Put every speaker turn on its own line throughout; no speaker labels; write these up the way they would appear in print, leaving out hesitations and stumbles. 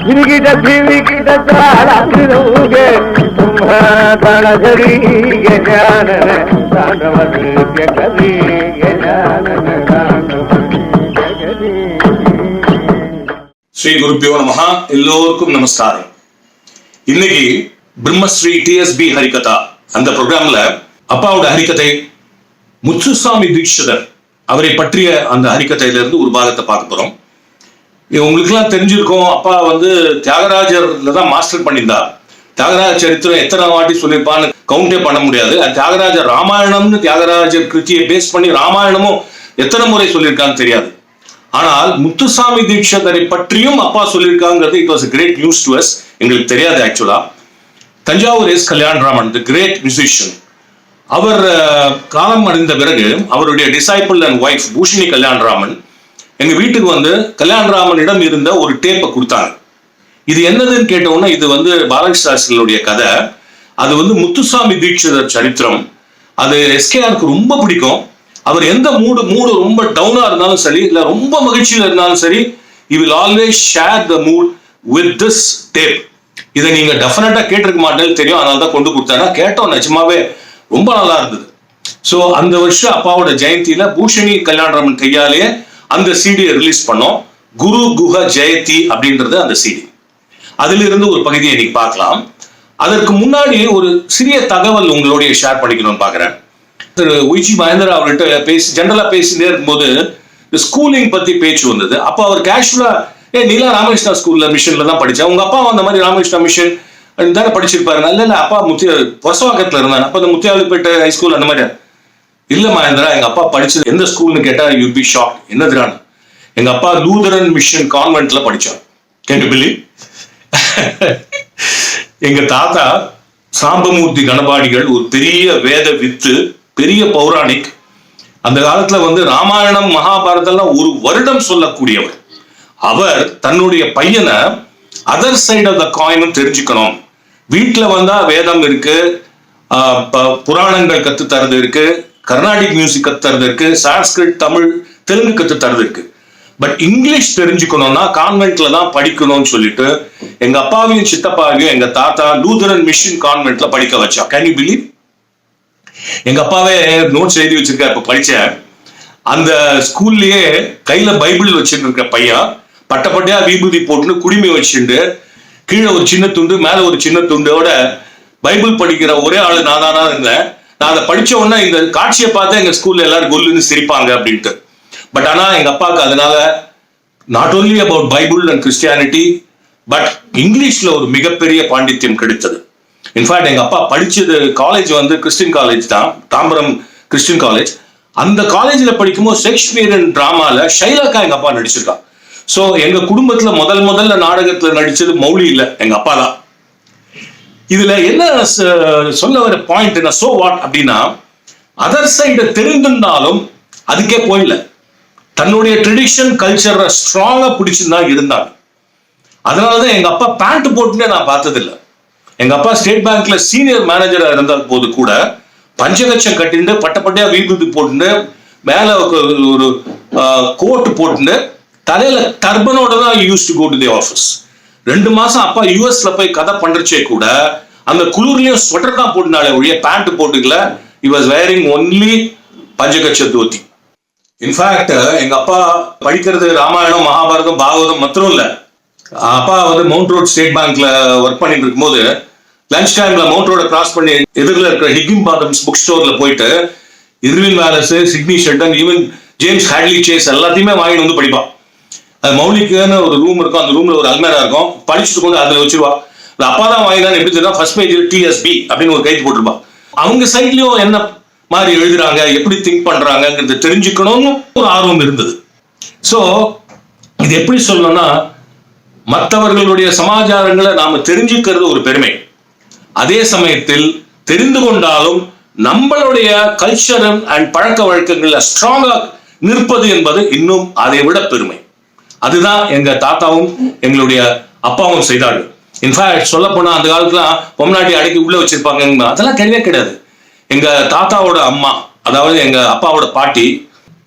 ಗಿರಿಗಿಟ ಗಿರಿಗಿಟ ತಾಳಾಗಿರುವುಗೆ ತಣಗರಿಗೆ ಜ್ಞಾನನ ತಾಂಡವಕ್ಕೆ ಕರಿಗೆ ಜ್ಞಾನನ
ஸ்ரீ குருப்பியோ நமஹ. எல்லோருக்கும் நமஸ்காரம். இன்னைக்கு பிரம்மஸ்ரீ டிஎஸ்பி ஹரிகதா அந்த ப்ரோக்ராம்ல அப்பாவோட ஹரிகதை முத்துசாமி தீட்சிதர் அவரை பற்றிய அந்த ஹரிகதையில இருந்து ஒரு பாகத்தை பார்க்க போறோம். உங்களுக்கு எல்லாம் தெரிஞ்சிருக்கும், அப்பா தியாகராஜர்ல தான் மாஸ்டர் பண்ணியிருந்தார். தியாகராஜ சரித்திரம் எத்தனை வாட்டி சொல்லியிருப்பான்னு கவுண்டே பண்ண முடியாது. தியாகராஜர் ராமாயணம்னு தியாகராஜர் கிருத்தியை பேஸ் பண்ணி ராமாயணமும் எத்தனை முறை சொல்லியிருக்கான்னு தெரியாது. ஆனால் முத்துசாமி தீட்சிதரை பற்றியும் அப்பா சொல்லியிருக்காங்கிறது it was great news to us. எங்களுக்கு தெரியாது actually. Thanjavur S Kalyanaraman the great musician, அவர் காலம் அடைந்த பிறகு அவருடைய disciple and wife Bhooshini Kalyanaraman எங்க வீட்டுக்கு கல்யாணராமனிடம் இருந்த ஒரு டேப்பை கொடுத்தாங்க. இது என்னதுன்னு கேட்டோம்னா, இது பாலகிருஷ்ண சாஸ்திரிகளுடைய கதை. அது முத்துசாமி தீட்சிதர் சரித்திரம். அது எஸ்கேஆருக்கு ரொம்ப பிடிக்கும். அவர் எந்த மூடு ரொம்ப டவுனா இருந்தாலும் சரி, இல்ல ரொம்ப மகிழ்ச்சியில இருந்தாலும் சரி, he will always share the mood with this tape. இதை நீங்க டெஃபினட்டா கேட்டிருக்க மாட்டேன்னு தெரியும், அதனால தான் கொண்டு கொடுத்தேன்னா கேட்டோம். நிஜமாவே ரொம்ப நல்லா இருந்தது. ஸோ அந்த வருஷம் அப்பாவோட ஜெயந்தியில பூஷணி கல்யாணராமன் கையாலேயே அந்த சிடியை ரிலீஸ் பண்ணோம். குரு குஹ ஜெயதி அப்படின்றது அந்த சிடி. அதுல இருந்து ஒரு பகுதியை இன்னைக்கு பார்க்கலாம். அதற்கு முன்னாடி ஒரு சிறிய தகவல் உங்களுடைய ஷேர் பண்ணிக்கணும்னு பாக்குறேன். திரு ஒய்ஜி மகேந்திரா அவர்கிட்ட ஜென்ரலா பேசிட்டே இருக்கும்போது ஸ்கூலிங் பத்தி பேச்சு வந்தது. அப்ப அவர் கேஷுவலா, நீலா ராமகிருஷ்ணா ஸ்கூல்ல மிஷன்ல தான் படிச்சேன், உங்க அப்பா அந்த மாதிரி ராமகிருஷ்ணா மிஷன் தானே படிச்சிருப்பாரு. இல்ல அப்பா பொசவாக்கத்துல இருந்தாங்க, அப்ப முத்தியாவிப்பேட்டை ஹைஸ்கூல் அந்த மாதிரி. இல்ல மகேந்திரா, எங்க அப்பா படிச்சது எந்த ஸ்கூல்னு கேட்டா யூ பி ஷாக். என்னதுரான், எங்க அப்பா லூதரன் மிஷன் கான்வென்ட்ல படிச்சார். Can you believe? எங்க தாத்தா சாம்பமூர்த்தி கணபாடிகள் ஒரு பெரிய வேத வித்து, பெரிய பௌராணிக். அந்த காலத்துல ராமாயணம் மகாபாரதம்லாம் ஒரு வருடம் சொல்லக்கூடியவர். அவர் தன்னுடைய பையனை other side of the coin தெரிஞ்சுக்கணும், வீட்டுல வேதம் இருக்கு, புராணங்கள் கத்து தரது இருக்கு, கர்நாடிக் மியூசிக் கத்து தரது இருக்கு, சான்ஸ்கிரிட் தமிழ் தெலுங்கு கத்து தரது இருக்கு, பட் இங்கிலீஷ் தெரிஞ்சுக்கணும்னா கான்வென்ட்ல தான் படிக்கணும்னு சொல்லிட்டு எங்க அப்பாவையும் சித்தப்பாவையும் எங்க தாத்தா லூதரன் மிஷன் கான்வென்ட்ல படிக்க வச்சா. Can you believe? எங்க அப்பாவே நோட்ஸ் எழுதி வச்சிருக்காரு. இப்ப படிச்சேன் அந்த ஸ்கூல்லயே கையில பைபிள் வச்சுட்டு இருக்க பையன் பட்டப்பட்டையா விபூதி போட்டுன்னு குடிமை வச்சுட்டு கீழே ஒரு சின்ன துண்டு மேல ஒரு சின்ன துண்டோட பைபிள் படிக்கிற ஒரே ஆளு நான் தானா இருந்தேன். நான் அதை படிச்ச உடனே இந்த காட்சியை பார்த்தா எங்க ஸ்கூல்ல எல்லாரும் கொல்லுன்னு சிரிப்பாங்க அப்படின்ட்டு. பட் ஆனா எங்க அப்பாவுக்கு அதனால not only about Bible and Christianity, but இங்கிலீஷ்ல ஒரு மிகப்பெரிய பாண்டித்யம் கிடைத்தது. இன்ஃபேக்ட் எங்க அப்பா படிச்சது காலேஜ் கிறிஸ்டின் காலேஜ் தான், தாம்பரம் கிறிஸ்டின் காலேஜ். அந்த காலேஜ்ல படிக்கும்போது ஷேக்ஸ்பியரின் டிராமால ஷைலாக்கா எங்க அப்பா நடிச்சிருக்கா. சோ எங்க குடும்பத்துல முதல்ல நாடகத்துல நடிச்சது மௌலி இல்ல, எங்க அப்பா தான். இதுல என்ன சொல்ல வர பாயிண்ட் என்ன, சோ வாட் அப்படின்னா, அதர் சைடு தெரிந்திருந்தாலும் அதுக்கே போயில தன்னுடைய ட்ரெடிஷன் கல்ச்சர் ஸ்ட்ராங்கா பிடிச்சுதான் இருந்தாங்க. அதனாலதான் எங்க அப்பா பேண்ட் போட்டுன்னே நான் பார்த்தது இல்லை. எங்க அப்பா ஸ்டேட் பேங்க்ல சீனியர் மேனேஜரா இருந்த போது கூட பஞ்சகச்சம் கட்டிண்டு பட்டப்பட்டையா வீபூதி போட்டுண்டு மேல ஒரு கோட் போட்டுண்டு தலையில டர்பனோட தான் use to go to the office. 2 மாசம் அப்பா யூஎஸ்ல போய் கதை பண்றச்சே கூட அந்த குளிர்லயும் ஸ்வெட்டர் தான் போட்டுனாலே ஒழிய பேண்ட் போட்டுக்கல. he was wearing only பஞ்சகச்ச தோத்தி. இன்ஃபேக்ட் எங்க அப்பா படிக்கிறது ராமாயணம் மகாபாரதம் பாகவதம் மாத்திரம் இல்ல. அப்பா மவுண்ட் ரோட் ஸ்டேட் பேங்க்ல ஒர்க் பண்ணிட்டு இருக்கும்போது லஞ்ச் டைம்ல மவுண்ட் ரோட கிராஸ் பண்ணி எதிரில் இருக்கிற ஹிக்கிம் பாதம்ஸ் புக் ஸ்டோர்ல போயிட்டு Irving Wallace, Sidney Sheldon, even James Hadley Chase எல்லாத்தையுமே வாங்கிட்டு படிப்பான். அது மௌலிக்குன்னு ஒரு ரூம் இருக்கும், அந்த ரூம்ல ஒரு அல்மேரா இருக்கும், படிச்சுட்டு கொண்டு அதுல வச்சிருவா. அப்பா தான் வாங்கினான்னு எப்படி தெரியும், ஃபர்ஸ்ட் பேஜில் டிஎஸ்பி அப்படின்னு ஒரு கைது போட்டிருப்பான். அவங்க சைட்லயும் என்ன மாதிரி எழுதுறாங்க, எப்படி திங்க் பண்றாங்கிறது தெரிஞ்சுக்கணும்னு ஒரு ஆர்வம் இருந்தது. சோ இது எப்படி சொல்லணும்னா, மற்றவர்களுடைய சமாச்சாரங்களை நாம தெரிஞ்சுக்கிறது ஒரு பெருமை. அதே சமயத்தில் தெரிந்து கொண்டாலும் நம்மளுடைய கல்ச்சர் அண்ட் பழக்க வழக்கங்கள்ல ஸ்ட்ராங்கா நிற்பது என்பது இன்னும் அதை விட பெருமை. அதுதான் எங்க தாத்தாவும் எங்களுடைய அப்பாவும் செய்தார்கள். இன்ஃபேக்ட் சொல்ல போனா அந்த காலத்துல பொம்நாட்டி அடக்கி உள்ள வச்சிருப்பாங்க, அதெல்லாம் கிடையவே கிடையாது. எங்க தாத்தாவோட அம்மா, அதாவது எங்க அப்பாவோட பாட்டி,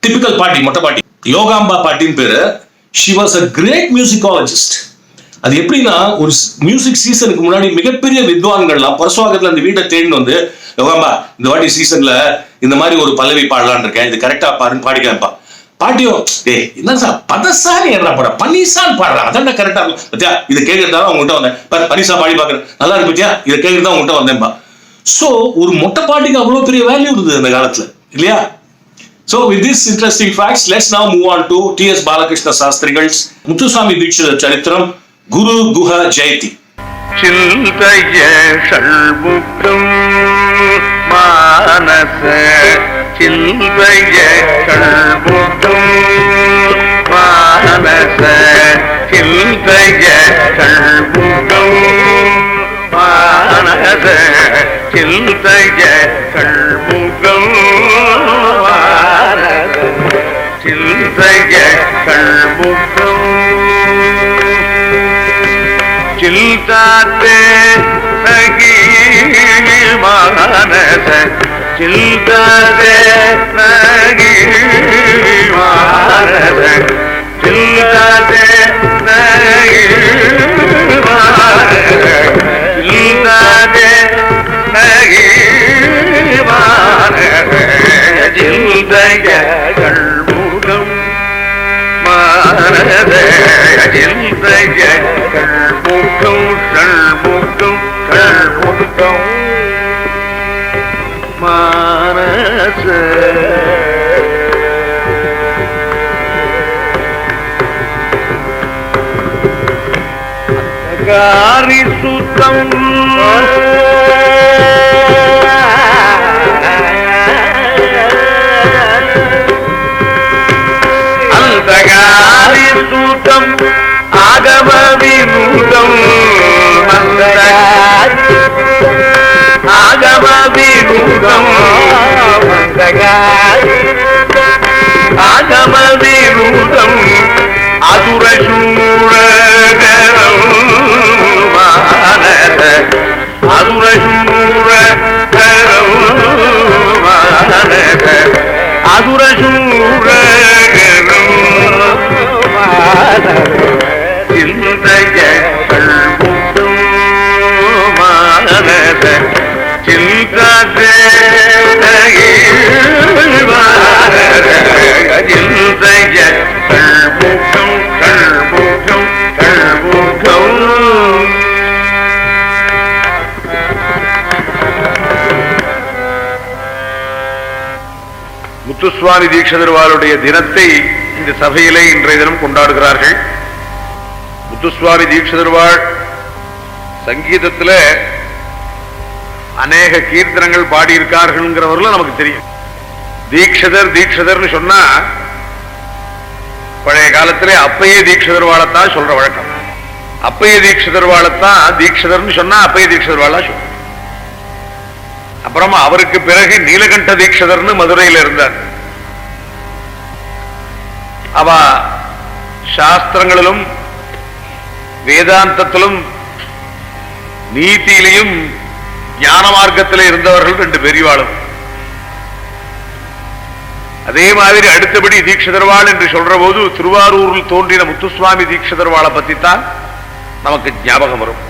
டிபிக்கல் பாட்டி, மொட்டை பாட்டி, யோகாம்பா பாட்டின்னு பேரு. She was a great musicologist. அது எப்படின்னா, ஒரு மியூசிக் சீசனுக்கு முன்னாடி மிகப்பெரிய வித்வான்கள்லாம் பரசுவாகத்துல அந்த வீட்டை தேடின்னு வந்து, இந்த வாட்டி சீசன்ல இந்த மாதிரி ஒரு பல்லவி பாடலான் இருக்கேன், இது கரெக்டா பாருன்னு பாடிக்காப்பா. பாட்டியும் என்ன சார் பதசாரி என்ன பாட பனிசான் பாடுறா, அதான் கரெக்டா இருக்கும் பத்தியா, இதை கேட்கறதா உங்ககிட்ட வந்தேன், பனிசா பாடி பாக்குறேன் நல்லா இருக்கு பத்தியா, இதை கேட்கறதா உங்ககிட்ட வந்தேன்பா. சோ ஒரு மொட்டை பாட்டிக்கு அவ்வளவு பெரிய வேல்யூ இருந்தது அந்த காலத்துல இல்லையா? So with this interesting facts, let's now move on to T.S. Balakrishna Shastrigal's Muthuswami Dikshithar Charitram, Guru Guha Jayati.
Chintaya Shalbukam Manasa, Chintaya Shalbukam Manasa, Chintaya Shalbukam Manasa, Chintaya Shalbukam Chintaya Shalbukam Chiltate Nagi Manasa, Chiltate Nagi Manasa, Chiltate Nagi Manasa, Chiltate Nagi Manasa, Chiltaya Shalbukam Manasa, Chiltaya Shalbukam Shalbukam Shalbukam Manasa. Gari Sutam Antagari Sutam Agama Vinudam Agama Vinudam Agama Vinudam Asura Shura Garam Manasa, Asura Shura Garam Manasa, Asura Shura Garam Manasa, Chintaya Shalbukam Manasa, Chintaya Nagi Manasa, Chintaya Shalbukam Shalbukam Shalbukam. Muthuswami தீட்சிதர்வாளுடைய தினத்தை இந்த சபையிலே இன்றைய தினம் கொண்டாடுகிறார்கள். முத்துசுவாமி தீட்சிதர்வாள் சங்கீதத்துல அநேக கீர்த்தனங்கள் பாடியிருக்கார்கள்ங்கிறவர்களும் நமக்கு தெரியும். தீட்சிதர் தீட்சிதர்னு சொன்னா பழைய காலத்திலே அப்பைய தீட்சிதர்வாளைத்தான் சொல்ற வழக்கம். அப்பைய தீட்சிதர்வாளைத்தான் தீட்சிதர்னு சொன்னா அப்பைய தீட்சிதர்வாளா சொல்ற. அப்புறமா அவருக்கு பிறகு நீலகண்ட தீட்சிதர்னு மதுரையில் இருந்தார். அவ சாஸ்திரங்களிலும் வேதாந்தத்திலும் நீதியிலையும் ஞான மார்க்கத்தில் இருந்தவர்கள் ரெண்டு பெரியவாளும். அதே மாதிரி அடுத்தபடி தீட்சிதர்வாள் என்று சொல்ற போது திருவாரூரில் தோன்றின முத்துசுவாமி தீட்சிதர்வாளை பத்தித்தான் நமக்கு ஞாபகம் வரும்.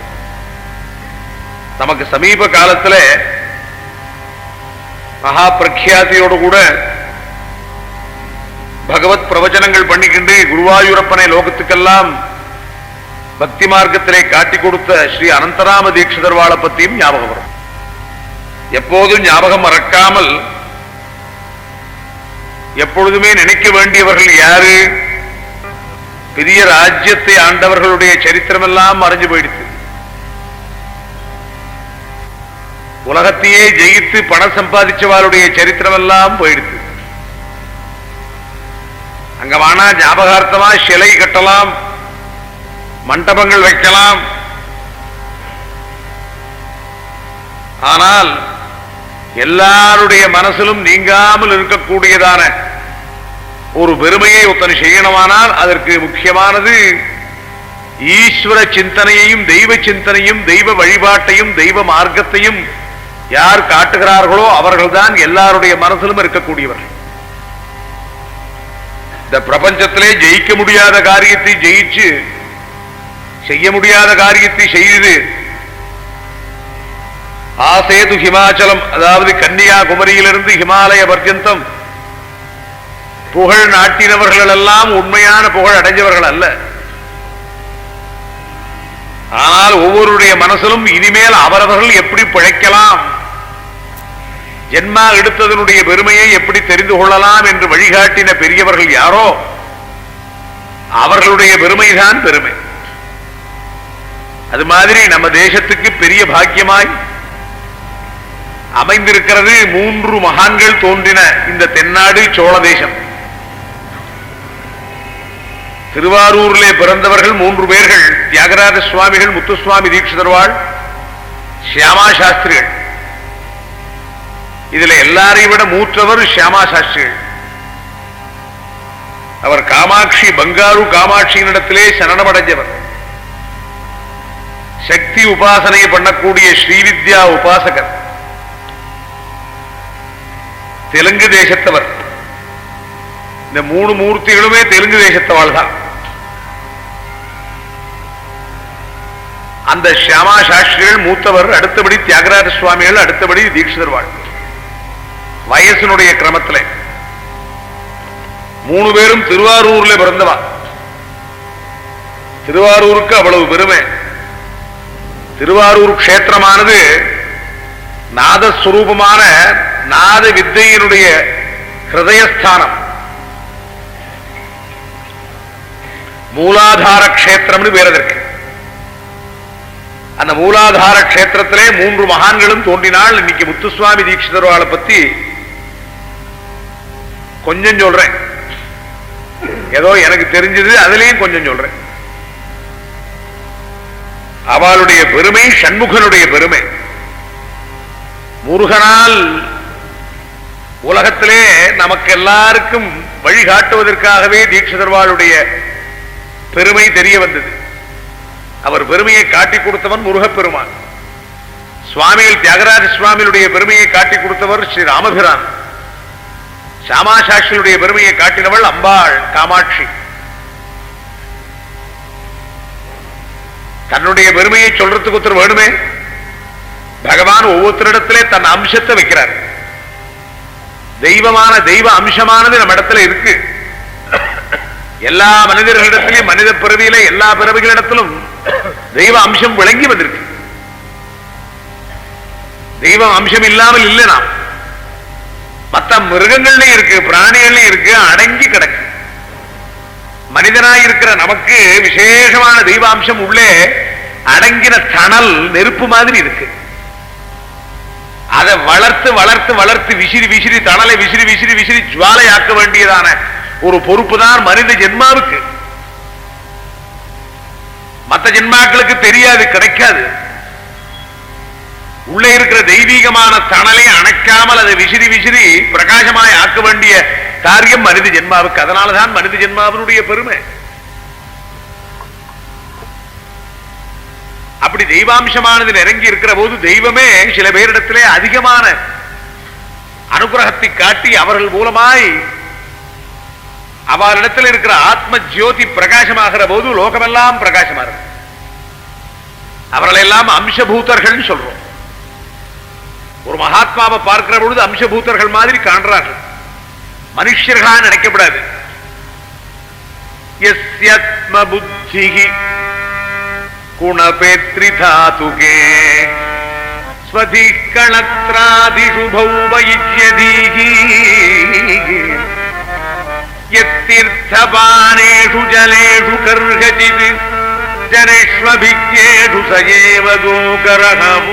நமக்கு சமீப காலத்துல மகா பிரக்யாதியோடு கூட பகவத் பிரவச்சனங்கள் பண்ணிக்கிண்டு குருவாயூரப்பனை லோகத்துக்கெல்லாம் பக்தி மார்க்கத்திலே காட்டி கொடுத்த ஸ்ரீ அனந்தராம தீட்சிதர்வாளை பத்தியும் ஞாபகம் வரும். எப்போதும் ஞாபகம் மறக்காமல் எப்பொழுதுமே நினைக்க வேண்டியவர்கள் யாரு? பெரிய ராஜ்யத்தை ஆண்டவர்களுடைய சரித்திரம் எல்லாம் மறைஞ்சு போயிடுச்சு. உலகத்தையே ஜெயித்து பணம் சம்பாதிச்சவாளுடைய சரித்திரம் எல்லாம் போயிடுச்சு. அங்க வானா ஞாபகார்த்தமா சிலை கட்டலாம், மண்டபங்கள் வைக்கலாம். ஆனால் எல்லாருடைய மனசிலும் நீங்காமல் இருக்கக்கூடியதான ஒரு பெருமையை ஒத்தனை செய்யணுமானால் அதற்கு முக்கியமானது ஈஸ்வர சிந்தனையையும் தெய்வ சிந்தனையும் தெய்வ வழிபாட்டையும் தெய்வ மார்க்கத்தையும் யார் காட்டுகிறார்களோ அவர்கள்தான் எல்லாருடைய மனசிலும் இருக்கக்கூடியவர்கள். இந்த பிரபஞ்சத்திலே ஜெயிக்க முடியாத காரியத்தை ஜெயிச்சு செய்ய முடியாத காரியத்தை செய்து ஆசேது ஹிமாச்சலம், அதாவது கன்னியாகுமரியிலிருந்து ஹிமாலய பர்யந்தம் புகழ் நாட்டினவர்கள் எல்லாம் உண்மையான புகழ் அடைஞ்சவர்கள் அல்ல. ஆனால் ஒவ்வொருடைய மனசிலும் இனிமேல் அவரவர்கள் எப்படி பிழைக்கலாம், ஜென்மா எடுத்ததனுடைய பெருமையை எப்படி தெரிந்து கொள்ளலாம் என்று வழிகாட்டின பெரியவர்கள் யாரோ அவர்களுடைய பெருமைதான் பெருமை. அது மாதிரி நம்ம தேசத்துக்கு பெரிய பாக்கியமாய் அமைந்திருக்கிறது 3 மகான்கள் தோன்றின இந்த தென்னாடு சோழ தேசம். திருவாரூரிலே பிறந்தவர்கள் 3 பேர்கள், தியாகராஜ சுவாமிகள், முத்துசுவாமி தீட்சிதர்வாள், சியாமா சாஸ்திரிகள். இதுல எல்லாரையும் விட மூற்றவர் சியாமா சாஸ்திரிகள். அவர் காமாட்சி, பங்காரு காமாட்சியினிடத்திலே சரணமடைஞ்சவர். சக்தி உபாசனை பண்ணக்கூடிய ஸ்ரீவித்யா உபாசகர். தெலுங்கு தேசத்தவர். இந்த 3 மூர்த்திகளுமே தெலுங்கு தேசத்தவாள் தான். அந்த சியாமா சாஸ்திரிகள் மூத்தவர், அடுத்தபடி தியாகராஜ சுவாமிகள், அடுத்தபடி தீட்சிதர்வாள். வயசினுடைய கிரமத்தில் 3 பேரும் திருவாரூர்ல பிறந்தவா. திருவாரூருக்கு அவ்வளவு பெருமை. திருவாரூர் கஷேத்திரமானது நாதஸ்வரூபமான நாத வித்தையினுடைய ஹிருதயஸ்தானம், மூலாதார கஷேத்திரம்னு பேர் அதற்கு. அந்த மூலாதார கஷேத்திரத்திலே 3 மகான்களும் தோன்றினால். இன்னைக்கு முத்துசுவாமி தீட்சிதர்வாளை பத்தி கொஞ்சம் சொல்றேன், ஏதோ எனக்கு தெரிஞ்சது அதுலயும் கொஞ்சம் சொல்றேன். அவளுடைய பெருமை சண்முகனுடைய பெருமை. முருகனால் உலகத்திலே நமக்கு எல்லாருக்கும் வழிகாட்டுவதற்காகவே தீட்சிதர்வாளுடைய பெருமை தெரிய வந்தது. அவர் பெருமையை காட்டிக் கொடுத்தவன் முருகப்பெருமான். சுவாமிகள் தியாகராஜ சுவாமியுடைய பெருமையை காட்டிக் கொடுத்தவர் ஸ்ரீ ராமபிரான். சாமா சாஸ்திரியுடைய பெருமையை காட்டினவள் அம்பாள் காமாட்சி. தன்னுடைய பெருமையை சொல்றதுக்கு ஒருத்தர் வேணுமே. பகவான் ஒவ்வொருத்தரிடத்திலே தன் அம்சத்தை வைக்கிறார். தெய்வமான தெய்வ அம்சமானது நம்ம இடத்துல இருக்கு. எல்லா மனிதர்களிடத்திலும், மனித பிறவியில எல்லா பிறவிகளிடத்திலும் தெய்வ அம்சம் விளங்கி வந்திருக்கு. தெய்வ அம்சம் இல்லாமல் இல்லை. நாம் மற்ற மிருகங்கள்லயும் இருக்கு, பிராணிகள்லயும் இருக்கு, அடங்கி கிடக்கு. மனிதனாயிருக்கிற நமக்கு விசேஷமான தெய்வாம்சம் உள்ளே அடங்கின தணல் நெருப்பு மாதிரி இருக்கு. அதை வளர்த்து வளர்த்து வளர்த்து விசிறி விசிறி தணலை விசிறி விசிறி விசிறி ஜுவாலையாக்க வேண்டியதான ஒரு பொறுப்பு தான் மனித ஜென்மாவுக்கு. மற்ற ஜென்மாக்களுக்கு தெரியாது, கிடைக்காது. உள்ளே இருக்கிற தெய்வீகமான தணலை அணைக்காமல் அதை விசிறி விசிறி பிரகாசமாய் ஆக்க வேண்டிய காரியம் மனித ஜென்மாவுக்கு. அதனாலதான் மனித ஜென்மாவினுடைய பெருமை. அப்படி தெய்வாம்சமானது இறங்கி இருக்கிற போது தெய்வமே சில பேரிடத்திலே அதிகமான அனுகிரகத்தை காட்டி அவர்கள் மூலமாய் அவரிடத்தில் இருக்கிற ஆத்ம ஜோதி பிரகாசமாகிற போது லோகமெல்லாம் பிரகாசமாக அவர்கள் எல்லாம் அம்சபூதர்கள் சொல்றோம். ஒரு மகாத்மாவை பார்க்கிற பொழுது அம்சபூதர்கள் மாதிரி காண்றார்கள். மனுஷர்களா நினைக்கப்படாது. யஸ்யாத்ம புத்திஹி குணபேத்ரி தாதுகே ஸ்வதிக் கணத்ராதிஷு பௌவயிஜ்யதீஹி யத்தீர்த்தபானேஷு ஜலேஷு கர்ஹசித் ஜனேஷ்வபிக்யேஷு சயேவ கோகரஹம்.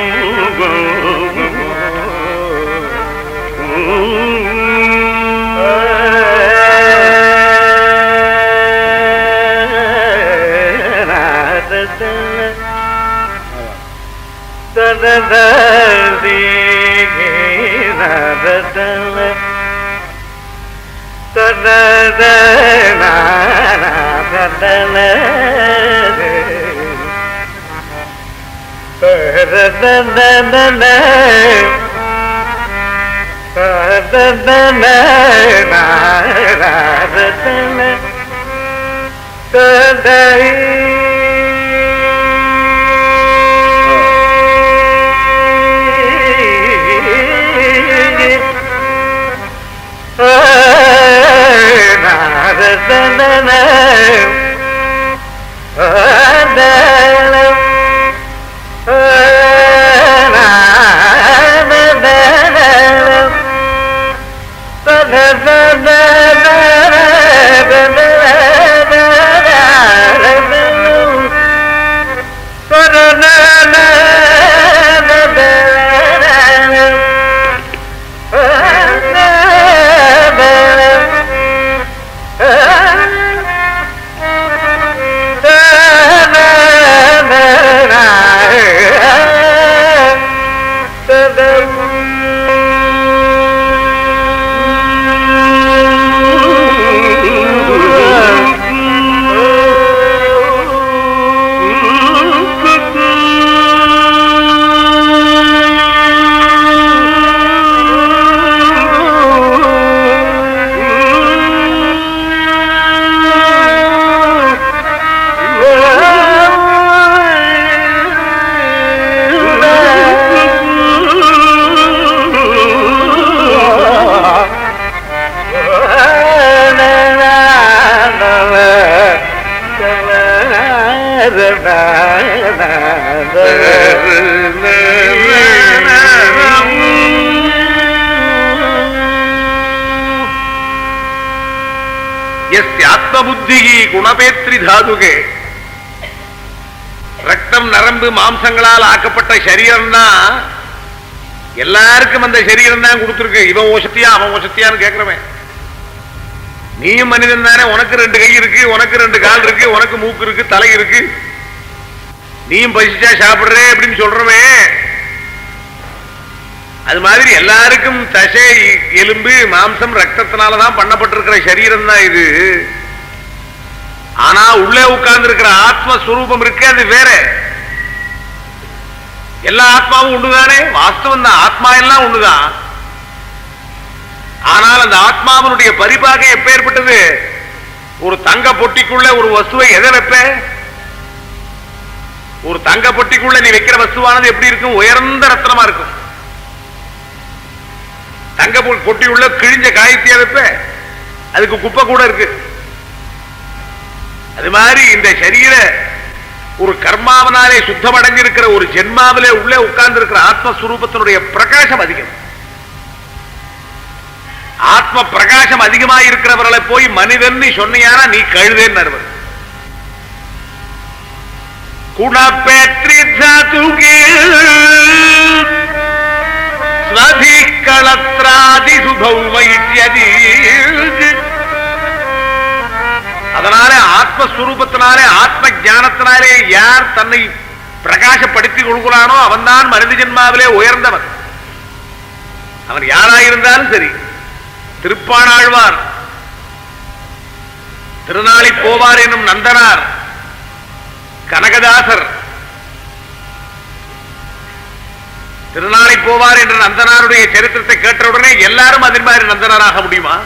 ஆத்மபுத்தி குணபேத்ரி தாதுகே ரத்தம் நரம்பு மாம்சங்களால் ஆக்கப்பட்ட சரீரம் தான் எல்லாருக்கும் அந்த சரீரம் தான் கொடுத்திருக்கு. இவன் ஓசத்தியா அவன் ஓசத்தியான்னு கேட்கிறவன். நீயும் மனிதன் தானே, உனக்கு 2 கை இருக்கு, உனக்கு 2 கால் இருக்கு, உனக்கு மூக்கு இருக்கு, தலை இருக்கு, நீயும் பசிச்சா சாப்பிடுறே அப்படின்னு சொல்றவன். அது மாதிரி எல்லாருக்கும் தசை எலும்பு மாம்சம் ரத்தத்தினாலதான் பண்ணப்பட்டிருக்கிற சரீரம் தான் இது. ஆனா உள்ளே உட்கார்ந்து இருக்கிற ஆத்மஸ்வரூபம் இருக்கு, அது வேற. எல்லா ஆத்மாவும் உண்டுதானே, வாஸ்தவம் தான், ஆத்மா எல்லாம் உண்டுதான். ஆனால் அந்த ஆத்மாவினுடைய பரிபாகம் எப்பேற்பட்டது? ஒரு தங்க பொட்டிக்குள்ள ஒரு வஸ்துவை எதை வைப்ப? ஒரு தங்க பொட்டிக்குள்ள நீ வைக்கிற வஸ்துவானது எப்படி இருக்கும்? உயர்ந்த ரத்னமா இருக்கும். தங்க பொட்டி உள்ள கிழிஞ்ச காயத்தையா வைப்ப? அதுக்கு குப்பை கூட இருக்கு. அது மாதிரி இந்த சரீர ஒரு கர்மாவனாலே சுத்தமடைஞ்சிருக்கிற ஒரு ஜென்மாவிலே உள்ளே உட்கார்ந்து இருக்கிற ஆத்மஸ்வரூபத்தினுடைய பிரகாசம் அதிகம். ஆத்ம பிரகாசம் அதிகமாக இருக்கிறவர்களை போய் மனிதன் சொன்னியானா நீ கழுதேன்னு குணப்பேத்ரி தாதுகே ஸ்வதிகளத்ராதி சுபௌவைத்யதி. அதனால ஆத்மஸ்வரூபத்தினாலே ஆத்ம ஞானத்தினாலே யார் தன்னை பிரகாசப்படுத்திக் கொள்கிறானோ அவன் தான் மனித ஜென்மாவிலே உயர்ந்தவன். அவன் யாராயிருந்தாலும் சரி. திருப்பாணாழ்வார், திருநாளி போவார் என்னும் நந்தனார், கனகதாசர், திருநாளை போவார் என்ற நந்தனாருடைய சரித்திரத்தை கேட்டவுடனே எல்லாரும் அதே மாதிரி நந்தனாராக முடியுமா?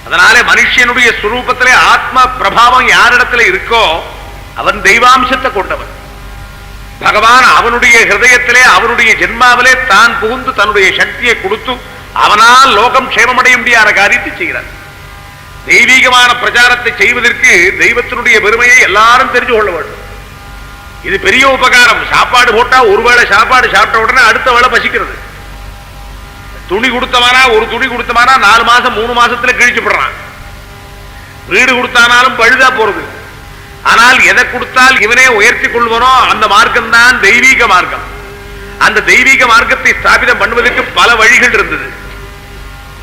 அதனாலே மனுஷனுடைய சுரூபத்திலே ஆத்ம பிரபாவம் யாரிடத்தில் இருக்கோ அவன் தெய்வாம்சத்தை கொண்டவன். பகவான் அவனுடைய ஹிருதயத்திலே அவனுடைய ஜென்மாவிலே தான் புகுந்து தன்னுடைய சக்தியை கொடுத்து அவனால் லோகம் க்ஷேமமடைய முடியாத காரியத்தை செய்கிறார். தெய்வீகமான பிரச்சாரத்தை செய்வதற்கு தெய்வத்தினுடைய பெருமையை எல்லாரும் தெரிஞ்சு கொள்ள வேண்டும். இது பெரிய உபகாரம். சாப்பாடு போட்டா ஒருவேளை சாப்பாடு சாப்பிட்ட உடனே அடுத்த வேளை பசிக்கிறது. துணி கொடுத்தவானா, ஒரு துணி கொடுத்தவானா 4 மாசம் 3 மாசத்துல கிழிச்சுப்படுறான். வீடு கொடுத்தானாலும் பழுதா போறது. ஆனால் எதை கொடுத்தால் இவனே உயர்த்தி கொள்வனோ அந்த மார்க்கம் தான் தெய்வீக மார்க்கம். அந்த தெய்வீக மார்க்கத்தை ஸ்தாபிதம் பண்ணுவதற்கு பல வழிகள் இருந்தது.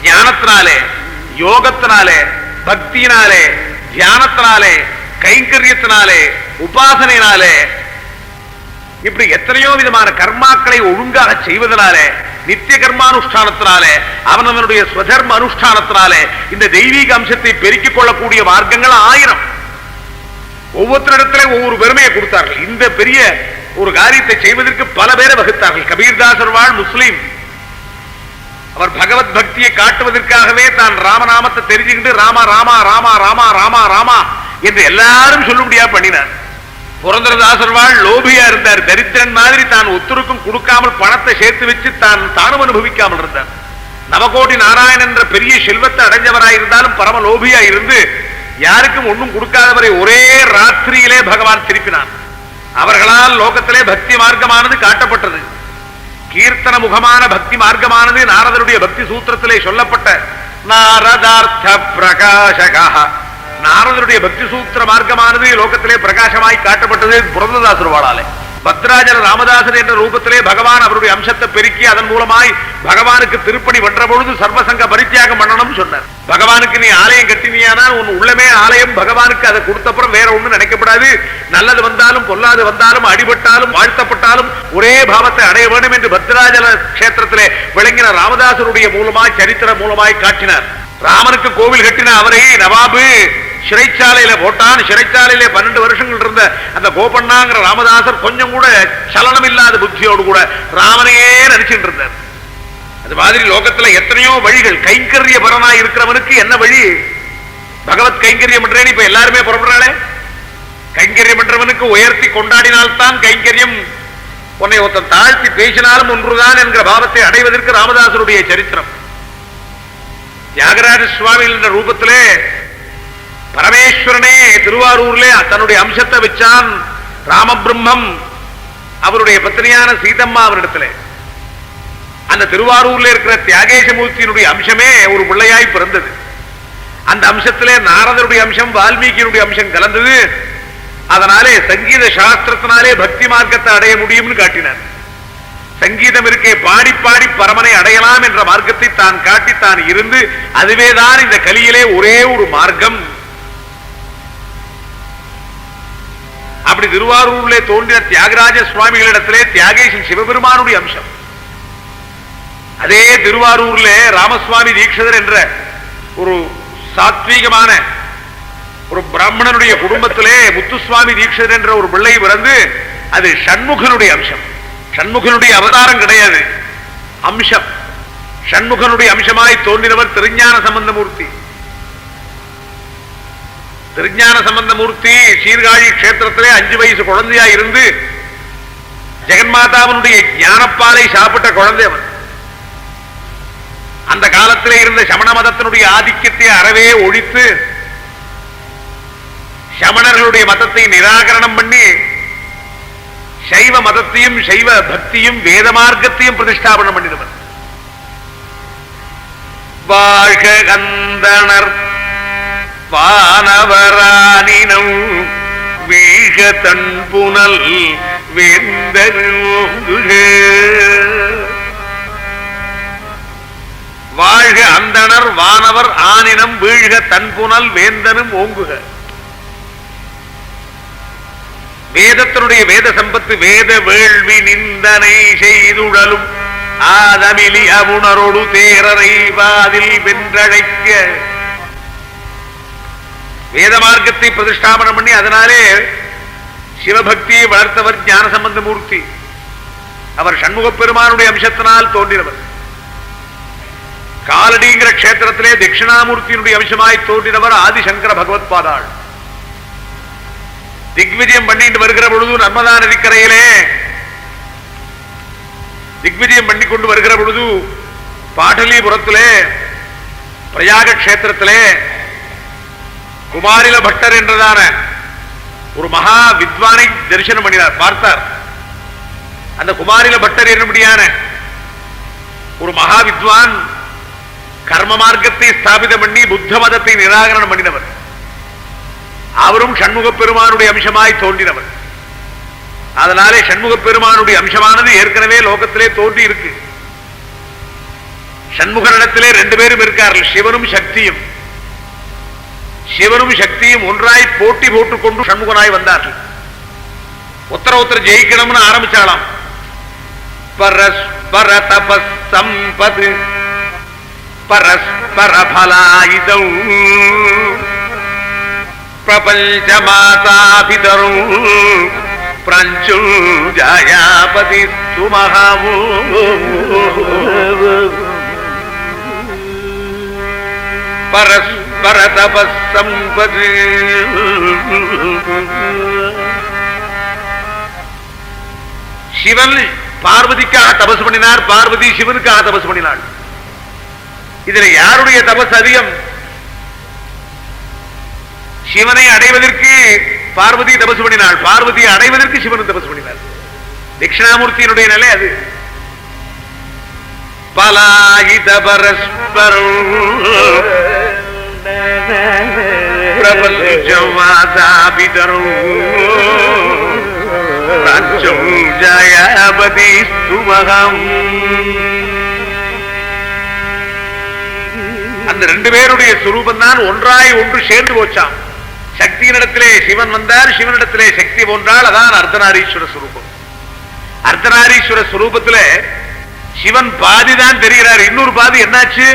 ஞானத்தினாலே, யோகத்தினாலே, பக்தியினாலே, தியானத்தினாலே, கைங்கரியத்தினாலே, உபாசனையினாலே, இப்படி எத்தனையோ விதமான கர்மாக்களை ஒழுங்காக செய்வதனாலே, நித்திய கர்மானுஷ்டானத்தினாலே, அவனவனுடைய ஸ்வதர்ம அனுஷ்டானத்தினாலே இந்த தெய்வீக அம்சத்தை பெருக்கிக் கொள்ளக்கூடிய மார்க்கங்கள் 1000. ஒவ்வொருத்தரிடத்திலே ஒவ்வொரு பெருமையை கொடுத்தார்கள். இந்த பெரிய ஒரு காரியத்தை செய்வதற்கு பல பேரை வகுத்தார்கள். கபீர்தாசர் வாழ் முஸ்லீம். அவர் பகவத் பக்தியை காட்டுவதற்காகவே தான் ராமநாமத்தை தெரிஞ்சுக்கிட்டு ராமா ராமா ராமா ராமா ராமா ராமா என்று எல்லாரும் சொல்லும்படியா பண்ணினார். புரந்தரதாசர் வாழ் லோபியா இருந்தார். தரித்திரன் மாதிரி தான் ஒத்துருக்கும் கொடுக்காமல் பணத்தை சேர்த்து வச்சு தானும் அனுபவிக்காமல் இருந்தார். நவகோடி நாராயணன் என்ற பெரிய செல்வத்தை அடைஞ்சவராயிருந்தாலும் பரம லோபியா இருந்து யாருக்கும் ஒன்றும் கொடுக்காதவரை ஒரே ராத்திரியிலே பகவான் திருப்பினான். அவர்களால் லோகத்திலே பக்தி மார்க்கமானது காட்டப்பட்டது. கீர்த்தன முகமான பக்தி மார்க்கமானது நாரதருடைய பக்தி சூத்திரத்திலே சொல்லப்பட்ட நாரதார்த்த பிரகாசகா, நாரதருடைய பக்தி சூத்திர மார்க்கமானது லோகத்திலே பிரகாசமாய் காட்டப்பட்டது புரந்ததாசுருவாளாலே. பத்ராஜல ராமதாசன் என்ற ரூபத்திலே பகவான் அவருடைய அம்சத்தை பெருக்கி அதன் மூலமாய் பகவானுக்கு திருப்பணி பண்ற பொழுது சர்வசங்க பரித்தியாகம் பண்ணணும் சொன்னார். பகவானுக்கு நீ ஆலயம் கட்டினியானால் உன் உள்ளமே ஆலயம். பகவானுக்கு அதை கொடுத்தப்புறம் வேற ஒண்ணு நினைக்கப்படாது. நல்லது வந்தாலும் பொல்லாது வந்தாலும் அடிபட்டாலும் வாழ்த்தப்பட்டாலும் ஒரே பாவத்தை அடைய வேண்டும் என்று பத்ராஜல கஷேத்திரத்திலே விளங்கின ராமதாசருடைய மூலமாய் சரித்திர மூலமாய் காட்டினார். ராமனுக்கு கோவில் கட்டின அவரை நவாபு சிறைச்சாலையில போட்டான். சிறைச்சாலையில 12 வருஷங்கள் இருந்த அந்த கோபண்ணாங்கிற ராமதாசர் கொஞ்சம் கூட சலனம் இல்லாத புத்தியோடு கூட ராமனையே நினைச்சுட்டு இருந்தார். அது மாதிரி லோகத்துல எத்தனையோ வழிகள். கைங்கரிய பரனாய் இருக்கிறவனுக்கு என்ன வழி? பகவத் கைங்கரியம் பண்றேன்னு இப்ப எல்லாருமே புறப்படுறாளே. கைங்கரியம் பண்றவனுக்கு உயர்த்தி கொண்டாடினால்தான் கைங்கரியம். உன்னை ஒருத்தன் தாழ்த்தி பேசினாலும் ஒன்றுதான் என்கிற பாவத்தை அடைவதற்கு ராமதாசருடைய சரித்திரம். தியாகராஜ சுவாமிகள் என்ற ரூபத்திலே பரமேஸ்வரனே திருவாரூர்ல தன்னுடைய அம்சத்தை வச்சான். ராமபிரம்மம் அவருடைய பத்னியான சீதம்மா அவரிடத்துல. அந்த திருவாரூர்ல இருக்கிற தியாகேசமூர்த்தியினுடைய அம்சமே ஒரு பிள்ளையாய் பிறந்தது. அந்த அம்சத்திலே நாரதருடைய அம்சம் வால்மீகியினுடைய அம்சம் கலந்தது. அதனாலே சங்கீத சாஸ்திரத்தினாலே பக்தி மார்க்கத்தை அடைய முடியும்னு காட்டினார். சங்கீதம் இருக்கே, பாடி பாடி பரமனை அடையலாம் என்ற மார்க்கத்தை தான் காட்டி தான் இருந்து அதுவேதான் இந்த கலியிலே ஒரே ஒரு மார்க்கம். அப்படி திருவாரூரிலே தோன்றின தியாகராஜ சுவாமிகளிடத்திலே தியாகேசன் சிவபெருமானுடைய அம்சம். அதே திருவாரூர்ல ராமசுவாமி தீட்சிதர் என்ற ஒரு சாத்வீகமான ஒரு பிராமணனுடைய குடும்பத்திலே முத்துசுவாமி தீட்சிதர் என்ற ஒரு பிள்ளை பிறந்து அது ஷண்முகனுடைய அம்சம். ஷண்முகனுடைய அவதாரம் கிடையாது, அம்சம். ஷண்முகனுடைய அம்சமாய் தோன்றினவர் திருஞான சம்பந்தமூர்த்தி. திருஞான சம்பந்தமூர்த்தி சீர்காழி கஷேத்திரத்திலே 5 வயசு குழந்தையா இருந்து ஜெகன்மாதாவனுடைய ஞானப்பாலை சாப்பிட்ட குழந்தை அவன். அந்த காலத்திலே இருந்த சமண மதத்தினுடைய ஆதிக்கத்தை அறவே ஒழித்து சமணர்களுடைய மதத்தை நிராகரணம் பண்ணி சைவ மதத்தையும் சைவ பக்தியும் வேத மார்க்கத்தையும் பிரதிஷ்டாபனம் பண்ணினவர். வாழ்க கந்தனர் வானவரானினம் வீழ தன்புனல் வேந்தருங்குக. வாழ்க அந்தனர் வானவர் ஆனினம் வீழ்க தன்புனல் வேந்தனும் ஓங்குக. வேதத்தினுடைய வேத சம்பத்து வேத வேள்வி நிந்தனை செய்துடலும் ஆதமிலி அவுணரோடு தேரரை வாதில் வென்றழைக்க. வேத மார்க்கத்தை பிரதிஷ்டாபனம் பண்ணி அதனாலே சிவபக்தியை வளர்த்தவர் ஞான சம்பந்தமூர்த்தி. அவர் சண்முக பெருமானுடைய அம்சத்தினால் தோன்றினவர். காலடிங்கிற கஷேத்திரத்திலே தட்சிணாமூர்த்தியினுடைய அம்சமாய் தோன்றினவர் ஆதிசங்கர பகவத் பாதாள். திக்விஜயம் பண்ணிட்டு வருகிற பொழுது நர்மதா நதிக்கரையிலே திக்விஜயம் பண்ணி கொண்டு வருகிற பொழுது பாடலிபுரத்திலே பிரயாக கஷேத்திரத்திலே குமாரில பட்டர் என்றதான ஒரு மகா வித்வானை தரிசனம் பண்ணினார், பார்த்தார். அந்த குமாரில பட்டர் என்னபடியான ஒரு மகா வித்வான் கர்ம மார்க்கத்தை ஸ்தாபிதம் பண்ணி புத்த மதத்தை நிராகரணம் பண்ணினவர். அவரும் சண்முக பெருமானுடைய அம்சமாய் தோன்றினவர். அதனாலே சண்முக பெருமானுடைய அம்சமானது ஏற்கனவே லோகத்திலே தோன்றி இருக்கு. சண்முகனிடத்திலே 2 பேரும் இருக்கார்கள், சிவனும் சக்தியும். சிவனும் சக்தியும் ஒன்றாய் போட்டி போட்டுக் கொண்டு சண்முகனாய் வந்தார்கள். ஒருத்தர் ஜெயிக்கணும்னு ஆரம்பிச்சாலாம். பரஸ்பர தபஸ் சம்பத் பரஸ்பர பலாயுதௌ பிரபஞ்ச மாதாபிதரும் பிரஞ்சுஜாயாபதி சுமஹாவோ. பரஸ்பர தபஸ் சம்பத். சிவன் பார்வதிக்காக தபஸ் பண்ணினார், பார்வதி சிவனுக்காக தபஸ் பண்ணினாள். இதுல யாருடைய தபஸ் அதிகம்? சிவனை அடைவதற்கு பார்வதி தபசு பண்ணினாள், பார்வதியை அடைவதற்கு சிவன் தபசு பண்ணினார். தட்சிணாமூர்த்தியினுடைய நிலை அது. பலாயித பரஸ்பரம் பிரபஞ்சமாதாபிதரும் ராஜ்யம் ஜயபதி ஸ்துமகம். அந்த ரெண்டு பேருடைய சுரூபம் தான் ஒன்றாய் ஒன்று சேர்ந்து போச்சாம். சக்தியினிடத்திலே சிவன் வந்தார், சிவனிடத்திலே சக்தி போன்றால், அதான் அர்த்தநாரீஸ்வர சுரூபம். அர்த்தநாரீஸ்வர சுரூபத்துல சிவன் பாதிதான் தெரிகிறார், இன்னொரு பாதி என்னாச்சு?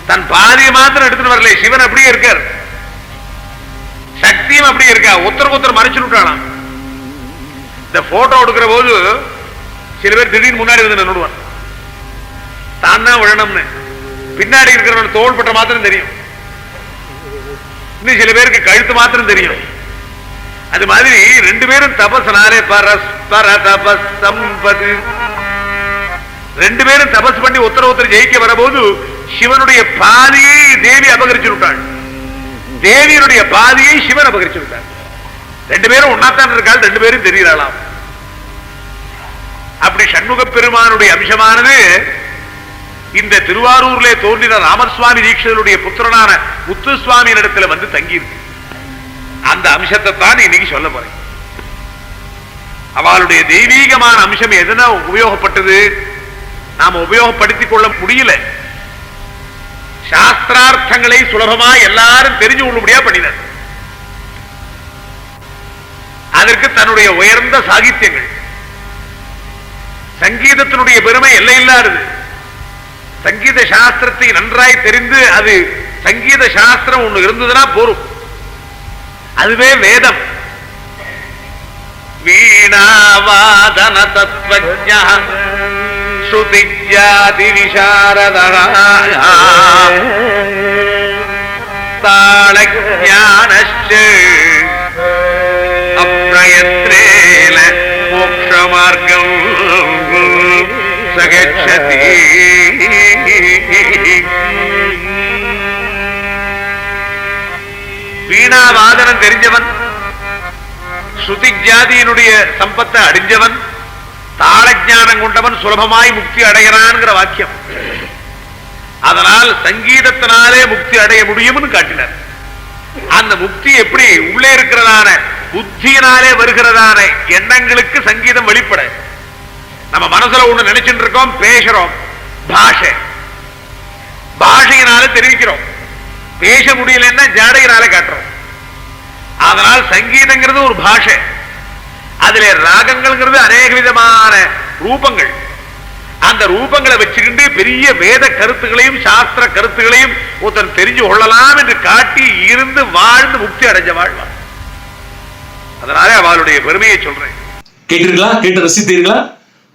தன் பாதியை மாத்திரம் எடுத்துட்டு வரல, சிவன் அப்படியே இருக்கார், சக்தியும் அப்படியே இருக்கா, ஒருத்தருக்கு ஒருத்தர் மறைச்சு விட்டாலாம். இந்த போட்டோ எடுக்கிற போது சில பேர் திடீர்னு முன்னாடி வந்து நின்றுடுவான், தான் தான் விழணும்னு. பின்னாடி இருக்கிறவன் தோள்பட்ட மாத்திரம் தெரியும், இன்னும் சில பேருக்கு கழுத்து மாத்திரம் தெரியும். அது மாதிரி ரெண்டு பேரும் தபஸ்னாலே பரஸ்பர தபஸ் சம்பது, ரெண்டு பேரும் தபஸ் பண்ணி ஒருத்தர் ஜெயிக்க வரபோது சிவனுடைய பாதியை தேவி அபகரிச்சு விட்டாள், தேவியனுடைய பாதியை சிவன் அபகரிச்சு விட்டார். ரெண்டு பேரும் ஒன்னாத்தான் இருக்காள், ரெண்டு பேரும் தெரியலாம். அப்படி சண்முக பெருமானுடைய அம்சமானது இந்த திருவாரூர்ல தோன்றின ராமசுவாமி தீட்சிதருடைய புத்திரனான முத்துசுவாமி இடத்துல வந்து தங்கி இருக்கு. அந்த அம்சத்தை தான் இன்னைக்கு சொல்ல போறேன். அவளுடைய தெய்வீகமான அம்சம் எதனா உபயோகப்பட்டது, நாம உபயோகப்படுத்திக் கொள்ள முடியல. சாஸ்திரார்த்தங்களை சுலபமா எல்லாரும் தெரிஞ்சு கொள்ளும்படியா பண்ணினார். அதற்கு தன்னுடைய உயர்ந்த சாகித்யங்கள், சங்கீதத்தினுடைய பெருமை எல்லையில்லாதது. சங்கீத சாஸ்திரத்தை நன்றாய் தெரிந்து அது சங்கீத சாஸ்திரம் ஒண்ணு இருந்ததுன்னா போரும், அதுவே வேதம். வீணாவாதன தத்வஜ்ஞ ஸ்ருதிஜ்ஞாதி விசாரதः தாளஞானஸ்ச அப்ரயத்னேன மோக்ஷமார்க்கம் சகச்சதி. வீணாவாதனம் தெரிஞ்சவன், ஸ்ருதி ஜாதியினுடைய சம்பத்தை அடைஞ்சவன், தாளஞானம் கொண்டவன் சுலபமாய் முக்தி அடைகிறான்ங்கிற வாக்கியம். அதனால் சங்கீதத்தினாலே முக்தி அடைய முடியும்னு காட்டினார். அந்த முக்தி எப்படி உள்ளே இருக்கிறதான புத்தியினாலே வருகிறதான எண்ணங்களுக்கு சங்கீதம் வெளிப்பட. நம்ம மனசுல ஒண்ணு நினைச்சுட்டு இருக்கோம், பேசுறோம், பாஷை, பாஷையினால தெரிவிக்கிறோம், பேச முடியலன்னா ஜாடையினால காட்டுறோம். அதனால் சங்கீதங்கிறது ஒரு பாஷை, அதுல ராகங்கள்ங்கிறது அநேக விதமான ரூபங்கள். அந்த ரூபங்களை வச்சுக்கிட்டு பெரிய வேத கருத்துகளையும் சாஸ்திர கருத்துகளையும் ஒருத்தன் தெரிஞ்சு கொள்ளலாம் என்று காட்டி இருந்து வாழ்ந்து முக்தி அடைஞ்ச வாழ்வான். அதனால அவளுடைய பெருமையை சொல்றேன்.
கேட்டீர்களா? கேட்டு ரசித்தீர்களா?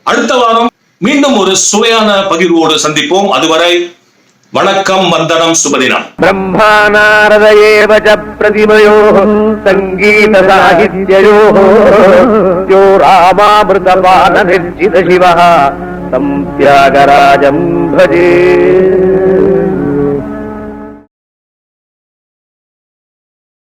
அடுத்த வாரம் மீண்டும் ஒரு சுவையான பகிர்வோடு சந்திப்போம். அதுவரை வணக்கம், வந்தனம், சுபதினம்.
பிரம்மா நாரத ஏவ ச பிரதிமயோ சங்கீத சாகித்யயோ யோ ராமாமிருதபான நிர்ஜித சிவः தம் தியாகராஜம் பஜே.